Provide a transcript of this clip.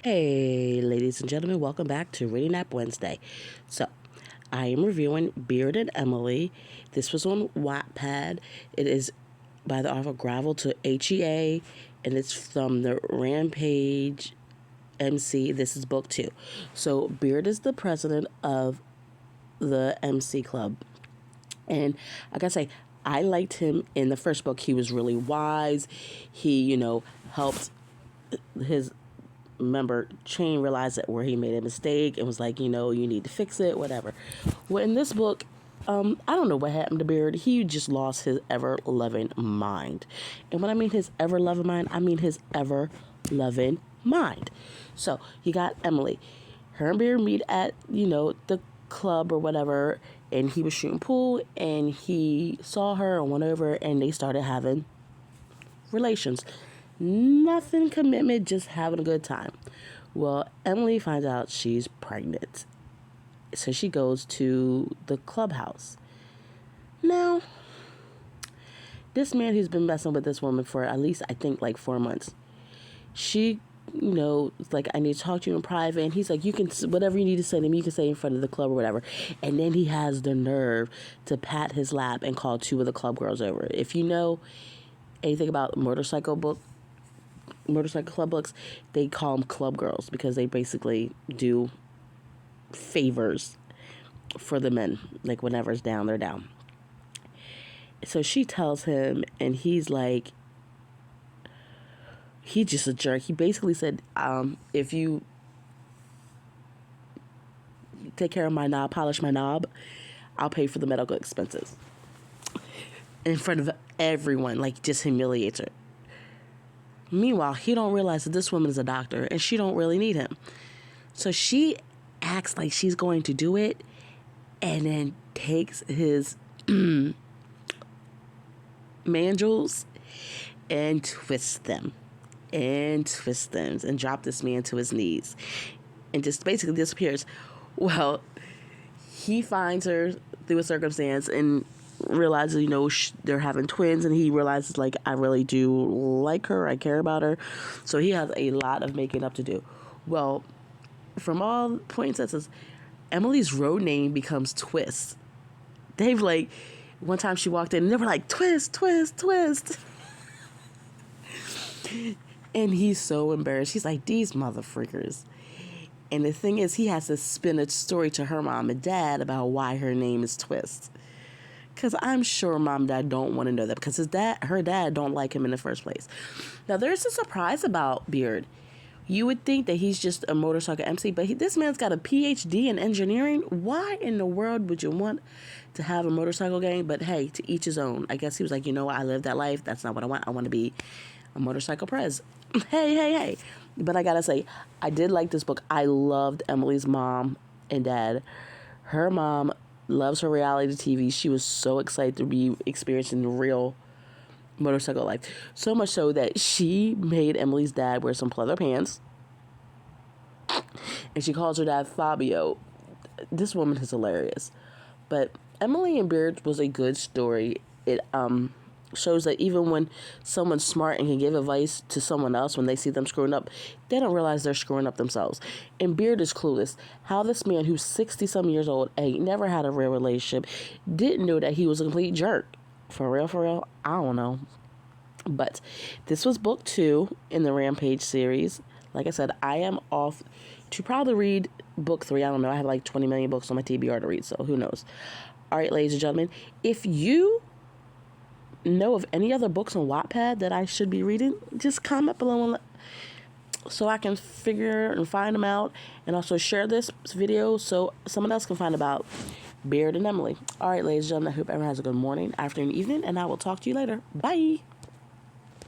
Hey, ladies and gentlemen, welcome back to Reading Nap Wednesday. So, I am reviewing Beard and Emily. This was on Wattpad. It is by the author Gravel to HEA, and it's from the Rampage MC. This is book 2. So, Beard is the president of the MC Club. And I gotta say, I liked him in the first book. He was really wise. He, helped his member Chain realized that where he made a mistake and was like, you need to fix it, whatever. Well, in this book, I don't know what happened to Beard. He just lost his ever-loving mind. And when I mean his ever-loving mind, I mean his ever-loving mind. So, you got Emily. Her and Beard meet at, the club or whatever, and he was shooting pool, and he saw her and went over, and they started having relations. Nothing commitment, just having a good time. Well, Emily finds out she's pregnant. So she goes to the clubhouse. Now, this man who's been messing with this woman for at least, I think, like 4 months. She, it's like, I need to talk to you in private. And he's like, you can, whatever you need to say to me, you can say in front of the club or whatever. And then he has the nerve to pat his lap and call 2 of the club girls over. If you know anything about motorcycle club books, they call them club girls because they basically do favors for the men. Like, whenever's down, they're down. So she tells him, and he's like, he's just a jerk. He basically said, if you take care of my knob, polish my knob, I'll pay for the medical expenses. In front of everyone, like, just humiliates her. Meanwhile, he don't realize that this woman is a doctor and she don't really need him. So she acts like she's going to do it and then takes his mandrels and twists them and drop this man to his knees and just basically disappears. Well, he finds her through a circumstance and realizes, they're having twins, and he realizes, like, I really do like her, I care about her. So he has a lot of making up to do. Well, from all points, that says Emily's road name becomes Twist. They've, like, one time she walked in and they were like, twist, twist, twist. And he's so embarrassed. He's like, these motherfreakers. And the thing is, he has to spin a story to her mom and dad about why her name is Twist. Because I'm sure mom and dad don't want to know that, because her dad don't like him in the first place. Now, there's a surprise about Beard. You would think that he's just a motorcycle MC, but this man's got a PhD in engineering. Why in the world would you want to have a motorcycle gang? But hey, to each his own. I guess he was like, I lived that life. That's not what I want. I want to be a motorcycle prez. Hey. But I gotta say, I did like this book. I loved Emily's mom and dad. Her mom loves her reality TV. She was so excited to be experiencing real motorcycle life. So much so that she made Emily's dad wear some pleather pants. And she calls her dad Fabio. This woman is hilarious. But Emily and Beard was a good story. It shows that even when someone's smart and can give advice to someone else when they see them screwing up, they don't realize they're screwing up themselves. And Beard is clueless. How this man who's 60-some years old, ain't never had a real relationship, didn't know that he was a complete jerk. For real, I don't know. But this was book 2 in the Rampage series. Like I said, I am off to probably read book 3. I don't know. I have like 20 million books on my TBR to read, so who knows. All right, ladies and gentlemen, if you know of any other books on Wattpad that I should be reading, just comment below so I can figure and find them out, and also share this video so someone else can find about Beard and Emily. All right, ladies and gentlemen, I hope everyone has a good morning, afternoon, evening, and I will talk to you later. Bye.